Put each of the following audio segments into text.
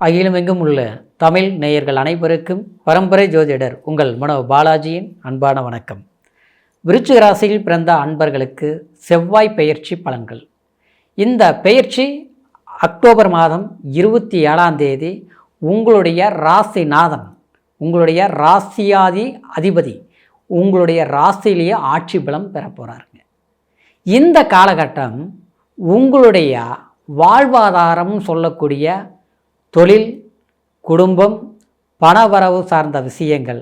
அகிலமெங்கும் உள்ள தமிழ் நேயர்கள் அனைவருக்கும் பரம்பரை ஜோதிடர் உங்கள் மனோ பாலாஜியின் அன்பான வணக்கம். விருச்சிக ராசியில் பிறந்த அன்பர்களுக்கு செவ்வாய் பெயர்ச்சி பலன்கள். இந்த பெயர்ச்சி அக்டோபர் மாதம் 27ஆம் தேதி உங்களுடைய ராசிநாதன், உங்களுடைய ராசியாதி அதிபதி உங்களுடைய ராசியிலேயே ஆட்சி பலம் பெற போகிறாருங்க. இந்த காலகட்டம் உங்களுடைய வாழ்வாதாரம் சொல்லக்கூடிய தொழில், குடும்பம், பணவரவு சார்ந்த விஷயங்கள்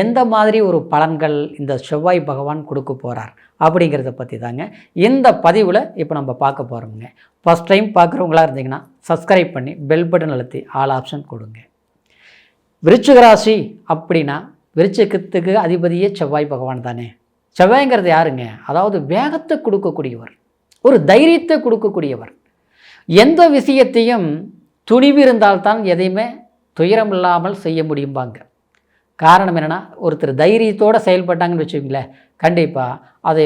எந்த மாதிரி ஒரு பலன்கள் இந்த செவ்வாய் பகவான் கொடுக்க போகிறார் அப்படிங்கிறத பற்றி தாங்க இந்த பதிவில் இப்போ நம்ம பார்க்க போகிறோங்க. ஃபஸ்ட் டைம் பார்க்குறவங்களா இருந்தீங்கன்னா சப்ஸ்கிரைப் பண்ணி பெல் பட்டன் அழுத்தி ஆல் ஆப்ஷன் கொடுங்க. விருச்சிக ராசி அப்படின்னா விருச்சிகத்துக்கு அதிபதியே செவ்வாய் பகவான் தானே. செவ்வாய்ங்கிறது யாருங்க? அதாவது வேகத்தை கொடுக்கக்கூடியவர், ஒரு தைரியத்தை கொடுக்கக்கூடியவர். எந்த விஷயத்தையும் துணிவு இருந்தால்தான் எதையுமே துயரம் இல்லாமல் செய்ய முடியும்பாங்க. காரணம் என்னென்னா, ஒருத்தர் தைரியத்தோடு செயல்பட்டாங்கன்னு வச்சுக்கோங்களேன், கண்டிப்பாக அதை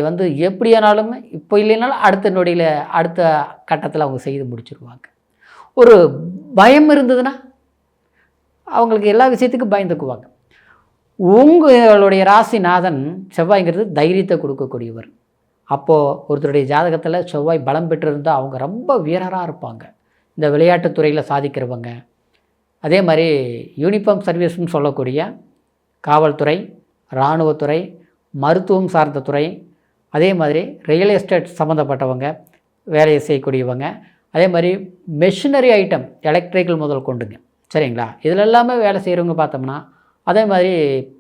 எப்படியானாலும் இப்போ இல்லைனாலும் அடுத்த நொடியில் அடுத்த கட்டத்தில் அவங்க செய்து முடிச்சுருவாங்க. ஒரு பயம் இருந்ததுன்னா அவங்களுக்கு எல்லா விஷயத்துக்கும் பயந்துக்குவாங்க. உங்களுடைய ராசிநாதன் செவ்வாய்ங்கிறது தைரியத்தை கொடுக்கக்கூடியவர். அப்போது ஒருத்தருடைய ஜாதகத்தில் செவ்வாய் பலம் பெற்றிருந்தால் அவங்க ரொம்ப வீரராக இருப்பாங்க. இந்த விளையாட்டுத்துறையில் சாதிக்கிறவங்க, அதே மாதிரி யூனிஃபார்ம் சர்வீஸ்னு சொல்லக்கூடிய காவல்துறை, இராணுவத்துறை, மருத்துவம் சார்ந்த துறை, அதே மாதிரி ரியல் எஸ்டேட் சம்மந்தப்பட்டவங்க வேலையை செய்யக்கூடியவங்க, அதே மாதிரி மெஷினரி ஐட்டம் எலக்ட்ரிக்கல் முதல் கொண்டுங்க, சரிங்களா, இதில் எல்லாமே வேலை செய்கிறவங்க பார்த்தோம்னா, அதே மாதிரி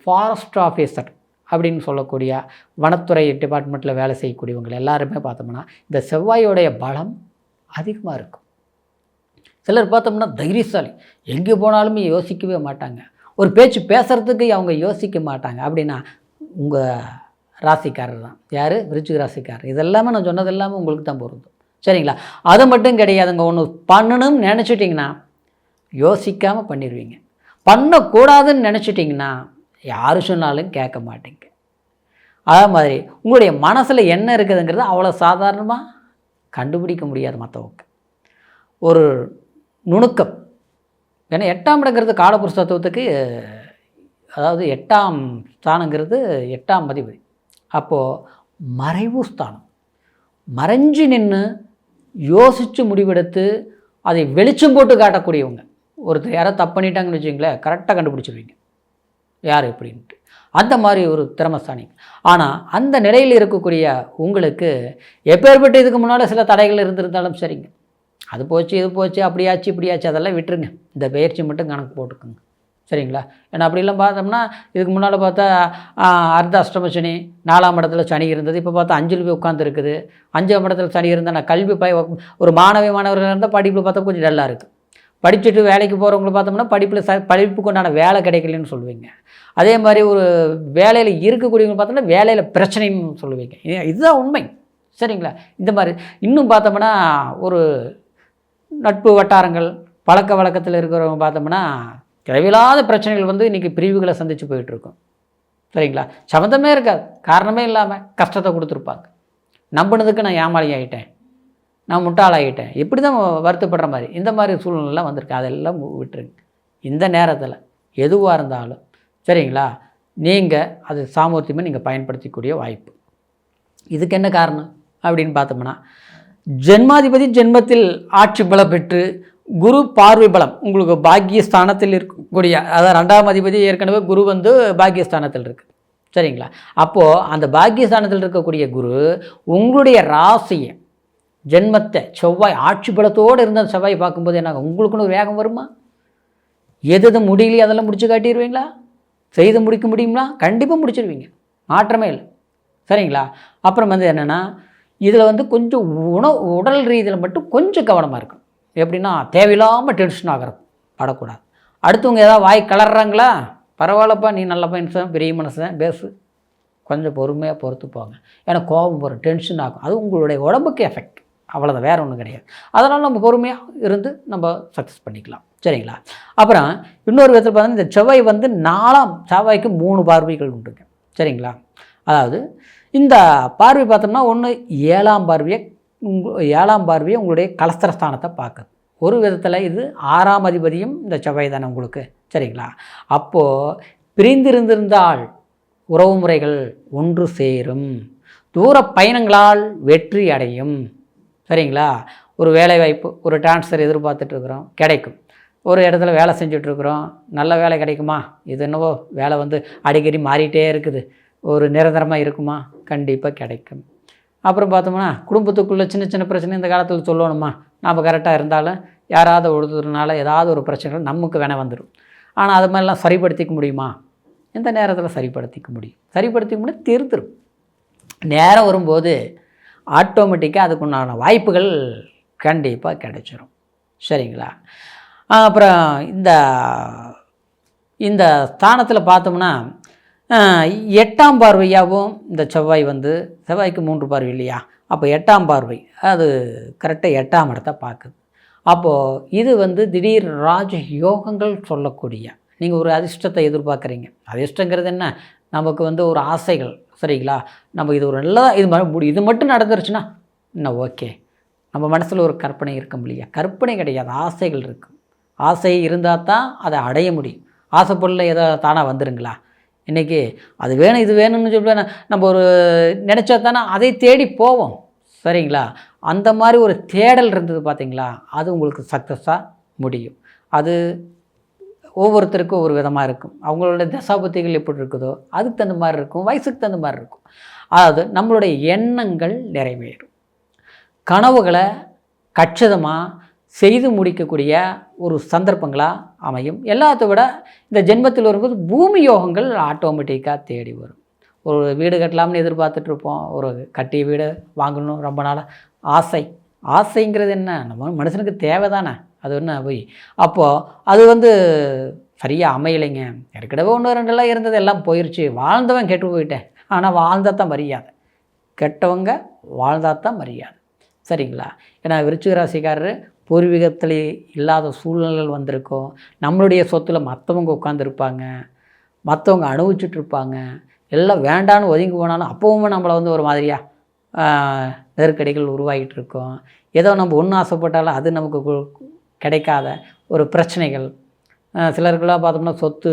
ஃபாரஸ்ட் ஆஃபீஸர் அப்படின்னு சொல்லக்கூடிய வனத்துறை டிபார்ட்மெண்ட்டில் வேலை செய்யக்கூடியவங்க எல்லாருமே பார்த்தோம்னா இந்த செவ்வாயோடைய பலம் அதிகமாக இருக்கும். சிலர் பார்த்தோம்னா தைரியசாலி, எங்கே போனாலுமே யோசிக்கவே மாட்டாங்க, ஒரு பேச்சு பேசுகிறதுக்கு அவங்க யோசிக்க மாட்டாங்க. அப்படின்னா உங்கள் ராசிக்காரர் தான். யார்? விருச்சிக ராசிக்காரர். இதெல்லாமே நான் சொன்னது எல்லாமே உங்களுக்கு தான் பொருந்தும், சரிங்களா. அது மட்டும் கிடையாதுங்க. ஒன்று பண்ணணும்னு நினச்சிட்டிங்கன்னா யோசிக்காமல் பண்ணிடுவீங்க. பண்ணக்கூடாதுன்னு நினச்சிட்டிங்கன்னா யார் சொன்னாலும் கேட்க மாட்டீங்க. அதே மாதிரி உங்களுடைய மனசில் என்ன இருக்குதுங்கிறது அவ்வளோ சாதாரணமாக கண்டுபிடிக்க முடியாது மற்றவங்க. ஒரு நுணுக்கம். ஏன்னா 8ஆம் இடங்கிறது காலபுருஷ தத்துவத்துக்கு, அதாவது 8ஆம் ஸ்தானங்கிறது 8ஆம் அதிபதி. அப்போது மறைவு ஸ்தானம். மறைஞ்சு நின்று யோசித்து முடிவெடுத்து அதை வெளிச்சம் போட்டு காட்டக்கூடியவங்க. ஒருத்தர் யாராவது தப்பு பண்ணிட்டாங்கன்னு வச்சுங்களேன், கரெக்டாக கண்டுபிடிச்சிருவீங்க யார் எப்படின்ட்டு. அந்த மாதிரி ஒரு திறமஸ்தானி. ஆனால் அந்த நிலையில் இருக்கக்கூடிய உங்களுக்கு எப்பேற்பட்ட இதுக்கு முன்னால் சில தடைகள் இருந்திருந்தாலும் சரிங்க, அது போச்சு இது போச்சு அப்படியாச்சு இப்படியாச்சு அதெல்லாம் விட்டுருங்க. இந்த பயிற்சி மட்டும் கணக்கு போட்டுக்குங்க, சரிங்களா. ஏன்னா அப்படிலாம் பார்த்தோம்னா இதுக்கு முன்னால் பார்த்தா அர்த்த அஷ்டம சனி, 4ஆம் இடத்துல சனி இருந்தது. இப்போ பார்த்தா 5ல் போய் உட்காந்துருக்குது. 5ஆம் இடத்துல சனி இருந்தால் நான் கல்வி ஒரு மாணவர்கள் இருந்தால் படிப்பில் பார்த்தா கொஞ்சம் டல்லாக இருக்குது. படிச்சுட்டு வேலைக்கு போகிறவங்கள பார்த்தோம்னா படிப்புக்கு உண்டான வேலை கிடைக்கலன்னு சொல்லுவீங்க. அதே மாதிரி ஒரு வேலையில் இருக்கக்கூடியவங்க பார்த்தோம்னா வேலையில் பிரச்சனைன்னு சொல்லுவீங்க. இதுதான் உண்மை, சரிங்களா. இந்த மாதிரி இன்னும் பார்த்தோம்னா ஒரு நட்பு வட்டாரங்கள் பழக்க வழக்கத்தில் இருக்கிறவங்க பார்த்தோம்னா தேவையில்லாத பிரச்சனைகள் இன்றைக்கி பிரிவுகளை சந்தித்து போயிட்டுருக்கோம், சரிங்களா. சம்மந்தமே இருக்காது, காரணமே இல்லாமல் கஷ்டத்தை கொடுத்துருப்பாங்க. நம்பினதுக்கு நான் ஏமாளி ஆகிட்டேன், நான் முட்டாளாகிட்டேன், இப்படி தான் வருத்தப்படுற மாதிரி இந்த மாதிரி சூழ்நிலைலாம் வந்திருக்கு. அதெல்லாம் விட்டுருங்க. இந்த நேரத்தில் எதுவாக இருந்தாலும் சரிங்களா, நீங்கள் அது சாமர்த்தியமாக நீங்கள் பயன்படுத்தக்கூடிய வாய்ப்பு. இதுக்கு என்ன காரணம் அப்படின்னு பார்த்தோம்னா, ஜென்மாதிபதி ஜென்மத்தில் ஆட்சி பலம் பெற்று குரு பார்வை பலம் உங்களுக்கு பாக்கியஸ்தானத்தில் இருக்கக்கூடிய, அதாவது 2ஆம் அதிபதி ஏற்கனவே குரு பாக்கியஸ்தானத்தில் இருக்குது, சரிங்களா. அப்போது அந்த பாக்கியஸ்தானத்தில் இருக்கக்கூடிய குரு உங்களுடைய ராசியை ஜென்மத்தை செவ்வாய் ஆட்சி பலத்தோடு இருந்த செவ்வாய் பார்க்கும்போது என்ன உங்களுக்குன்னு ஒரு வேகம் வருமா? எது முடியலையே அதெல்லாம் முடிச்சு காட்டிடுவீங்களா? செய்து முடிக்க முடியுங்களா? கண்டிப்பாக முடிச்சிடுவீங்க, மாற்றமே இல்லை, சரிங்களா. அப்புறம் என்னென்னா இதில் கொஞ்சம் உடல் ரீதியில் மட்டும் கொஞ்சம் கவனமாக இருக்கும். எப்படின்னா தேவையில்லாமல் டென்ஷன் ஆகிறது படக்கூடாது. அடுத்தவங்க ஏதாவது வாய் கலர்றாங்களா, பரவாயில்லப்பா நீ நல்ல மனுஷன் பெரிய மனுஷன் பேசு, கொஞ்சம் பொறுமையாக பொறுத்து போங்க. ஏன்னா கோபம் போகிற டென்ஷன் ஆகும், அது உங்களுடைய உடம்புக்கு எஃபெக்ட், அவ்வளோதான், வேறு ஒன்றும் கிடையாது. அதனால் நம்ம பொறுமையாக இருந்து நம்ம சக்ஸஸ் பண்ணிக்கலாம், சரிங்களா. அப்புறம் இன்னொரு விதத்தில் பார்த்தீங்கன்னா இந்த செவ்வாய் 4ஆம் செவ்வாய்க்கு 3 பார்வைகள் உண்டுங்க, சரிங்களா. அதாவது இந்த பார்வை பார்த்தோம்னா ஒன்று 7ஆம் பார்வையை உங்களுடைய கலஸ்திரஸ்தானத்தை பார்க்குது, ஒரு விதத்தில் இது 6ஆம் அதிபதியும் இந்த செவ்வாய் தானே உங்களுக்கு, சரிங்களா? அப்போது பிரிந்திருந்திருந்தால் உறவு முறைகள் ஒன்று சேரும், தூர பயணங்களால் வெற்றி அடையும், சரிங்களா? ஒரு வேலை வாய்ப்பு, ஒரு ட்ரான்ஸ்ஃபர் எதிர்பார்த்துட்ருக்குறோம், கிடைக்கும். ஒரு இடத்துல வேலை செஞ்சிட்ருக்குறோம், நல்ல வேலை கிடைக்குமா? இது என்னவோ வேலை வந்து அடிக்கடி மாறிட்டே இருக்குது, ஒரு நிரந்தரமாக இருக்குமா? கண்டிப்பாக கிடைக்கும். அப்புறம் பார்த்தோம்னா குடும்பத்துக்குள்ளே சின்ன சின்ன பிரச்சனை இந்த காலத்தில் சொல்லணுமா? நாம் கரெக்டாக இருந்தாலும் யாராவது ஒருத்தருனால ஏதாவது ஒரு பிரச்சனைகள் நமக்கு வேணால் வந்துடும். ஆனால் அது மாதிரிலாம் சரிப்படுத்திக்க முடியுமா? எந்த நேரத்தில் சரிப்படுத்திக்க முடியும்? சரிப்படுத்திக்க முடியும், திருத்துரும். நேரம் வரும்போது ஆட்டோமேட்டிக்காக அதுக்குண்டான வாய்ப்புகள் கண்டிப்பாக கிடைச்சிரும், சரிங்களா? அப்புறம் இந்த ஸ்தானத்தில் பார்த்தோம்னா 8ஆம் பார்வையாகவும் இந்த செவ்வாய் வந்து, செவ்வாய்க்கு 3 பார்வை இல்லையா? அப்போ 8ஆம் பார்வை அது கரெக்டாக 8ஆம் இடத்தை பார்க்குது. அப்போது இது வந்து திடீர் ராஜ யோகங்கள் சொல்லக்கூடிய, நீங்கள் ஒரு அதிர்ஷ்டத்தை எதிர்பார்க்குறீங்க. அதிர்ஷ்டங்கிறது என்ன? நமக்கு வந்து ஒரு ஆசைகள், சரிங்களா? நம்ம இது ஒரு நல்ல இது மட்டும் நடந்துருச்சுன்னா இன்னும் ஓகே. நம்ம மனசில் ஒரு கற்பனை இருக்கும் இல்லையா? கற்பனை கிடையாது, ஆசைகள் இருக்கும். ஆசை இருந்தால் தான் அதை அடைய முடியும். ஆசைப்படல எதோ தானாக வந்துடுங்களா? இன்றைக்கி அது வேணும் இது வேணும்னு சொல்லி நம்ம ஒரு நினச்சா தானே அதை தேடி போவோம், சரிங்களா? அந்த மாதிரி ஒரு தேடல் இருந்தது பார்த்தீங்களா? அது உங்களுக்கு சக்ஸஸாக முடியும். அது ஒவ்வொருத்தருக்கும் ஒரு விதமாக இருக்கும். அவங்களோட தசாபுத்திகள் எப்படி இருக்குதோ அதுக்கு தகுந்த மாதிரி இருக்கும், வயசுக்கு தகுந்த மாதிரி இருக்கும். அதாவது நம்மளுடைய எண்ணங்கள் நிறைவேறும், கனவுகளை கச்சிதமாக செய்து முடிக்கக்கூடிய ஒரு சந்தர்ப்பங்களாக அமையும். எல்லாத்த விட இந்த ஜென்மத்தில் வரும்போது பூமி யோகங்கள் ஆட்டோமேட்டிக்காக தேடி வரும். ஒரு வீடு கட்டலாம்னு எதிர்பார்த்துட்ருப்போம், ஒரு கட்டிய வீடு வாங்கணும் ரொம்ப நாளாக ஆசைங்கிறது என்ன? நம்ம மனுஷனுக்கு தேவை தானே, அது என்ன போய் அப்போது அது வந்து சரியாக அமையலைங்க. ஏற்கனவே 1 2 இருந்தது, எல்லாம் போயிடுச்சு, வாழ்ந்தவன் கெட்டு போயிட்டேன். ஆனால் வாழ்ந்தால் தான் மரியாதை, கெட்டவங்க வாழ்ந்தால் தான் மரியாதை, சரிங்களா? ஏன்னா விருச்சிக ராசிக்காரர் பூர்வீகத்தில் இல்லாத சூழ்நிலைகள் வந்திருக்கும். நம்மளுடைய சொத்தில் மற்றவங்க உட்காந்துருப்பாங்க, மற்றவங்க அனுபவிச்சுட்ருப்பாங்க. எல்லாம் வேண்டான்னு ஒதுங்கி போனாலும் அப்போவும் நம்மளை வந்து ஒரு மாதிரியாக நெருக்கடிகள் உருவாகிட்டு இருக்கோம். ஏதோ நம்ம ஒன்று ஆசைப்பட்டாலும் அது நமக்கு கிடைக்காத ஒரு பிரச்சனைகள். சிலருக்கெல்லாம் பார்த்தோம்னா சொத்து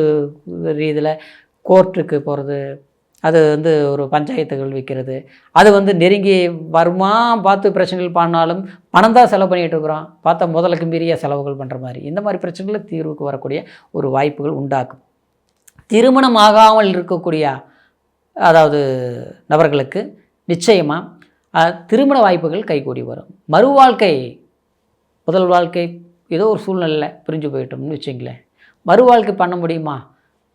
ரீதியில் கோர்ட்டுக்கு போகிறது, அது வந்து ஒரு பஞ்சாயத்துகள் வைக்கிறது, அது வந்து நெருங்கி வருமா பார்த்து பிரச்சனைகள் பண்ணாலும் பணம் தான் செலவு பண்ணிகிட்டு இருக்கிறோம், பார்த்தா முதலுக்கு மீறிய செலவுகள் பண்ணுற மாதிரி. இந்த மாதிரி பிரச்சனைகளில் தீர்வுக்கு வரக்கூடிய ஒரு வாய்ப்புகள் உண்டாக்கும். திருமணம் ஆகாமல் இருக்கக்கூடிய அதாவது நபர்களுக்கு நிச்சயமாக திருமண வாய்ப்புகள் கைகூடி வரும். மறுவாழ்க்கை, முதல் வாழ்க்கை ஏதோ ஒரு சூழ்நிலையில் பிரிஞ்சு போயிட்டோம்னு வச்சுங்களேன், மறுவாழ்க்கை பண்ண முடியுமா?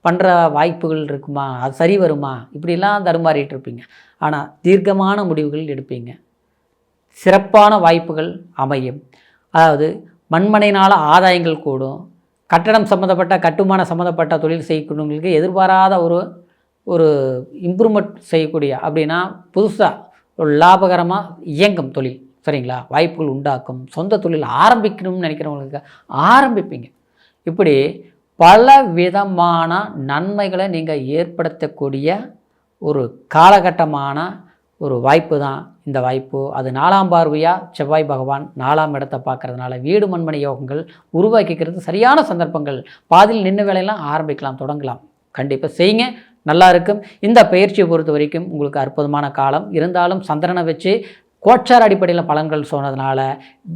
பண்ணுற வாய்ப்புகள் இருக்குமா? அது சரி வருமா? இப்படிலாம் தடுமாறிட்டு இருப்பீங்க. ஆனால் தீர்க்கமான முடிவுகள் எடுப்பீங்க, சிறப்பான வாய்ப்புகள் அமையும். அதாவது மண்மனையினால் ஆதாயங்கள் கூடும். கட்டடம் சம்மந்தப்பட்ட, கட்டுமான சம்மந்தப்பட்ட தொழில் செய்யக்கூடியவங்களுக்கு எதிர்பாராத ஒரு இம்ப்ரூவ்மெண்ட் செய்யக்கூடிய, அப்படின்னா புதுசாக ஒரு லாபகரமாக இயங்கும் தொழில், சரிங்களா? வாய்ப்புகள் உண்டாக்கும். சொந்த தொழில் ஆரம்பிக்கணும்னு நினைக்கிறவங்களுக்கு ஆரம்பிப்பீங்க. இப்படி பல விதமான நன்மைகளை நீங்கள் ஏற்படுத்தக்கூடிய ஒரு காலகட்டமான ஒரு வாய்ப்பு தான் இந்த வாய்ப்பு. அது 4ஆம் பார்வையாக செவ்வாய் பகவான் 4ஆம் இடத்தை பார்க்கறதுனால வீடு மண்மனை யோகங்கள் உருவாக்கிக்கிறது சரியான சந்தர்ப்பங்கள். பாதியில் நின்று வேலையெல்லாம் ஆரம்பிக்கலாம், தொடங்கலாம். கண்டிப்பாக செய்யுங்க, நல்லா இருக்கும். இந்த பயிற்சியை பொறுத்த வரைக்கும் உங்களுக்கு அற்புதமான காலம். இருந்தாலும் சந்திரனை வச்சு கோச்சார அடிப்படையில் பலன்கள் சொன்னதுனால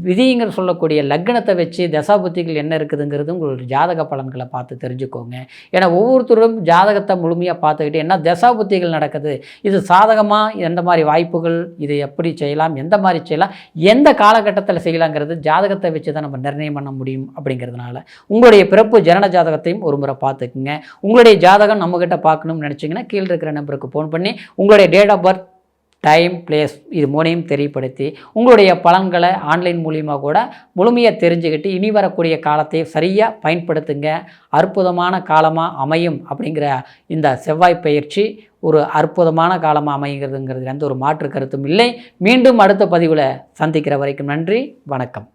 விதிங்கள் சொல்லக்கூடிய லக்னத்தை வச்சு தசாபுத்திகள் என்ன இருக்குதுங்கிறது உங்களுடைய ஜாதக பலன்களை பார்த்து தெரிஞ்சுக்கோங்க. ஏன்னா ஒவ்வொருத்தரும் ஜாதகத்தை முழுமையாக பார்த்துக்கிட்டு என்ன தசாபுத்திகள் நடக்குது, இது சாதகமாக எந்த மாதிரி வாய்ப்புகள், இது எப்படி செய்யலாம், எந்த மாதிரி செய்யலாம், எந்த காலகட்டத்தில் செய்யலாங்கிறது ஜாதகத்தை வச்சு தான் நம்ம நிர்ணயம் பண்ண முடியும். அப்படிங்கிறதுனால உங்களுடைய பிறப்பு ஜனன ஜாதகத்தையும் ஒரு முறை பார்த்துக்குங்க. உங்களுடைய ஜாதகம் நம்மக்கிட்ட பார்க்கணும்னு நினச்சிங்கன்னா கீழே இருக்கிற நம்பருக்கு ஃபோன் பண்ணி உங்களுடைய date of birth, time, place இது மூணையும் தெரியப்படுத்தி உங்களுடைய பலன்களை ஆன்லைன் மூலியமாக கூட முழுமையாக தெரிஞ்சுக்கிட்டு இனி வரக்கூடிய காலத்தை சரியாக பயன்படுத்துங்க. அற்புதமான காலமாக அமையும். அப்படிங்கிற இந்த செவ்வாய் பயிற்சி ஒரு அற்புதமான காலமாக அமைகிறதுங்கிறது எந்த ஒரு மாற்று கருத்தும் இல்லை. மீண்டும் அடுத்த பதிவில் சந்திக்கிற வரைக்கும் நன்றி, வணக்கம்.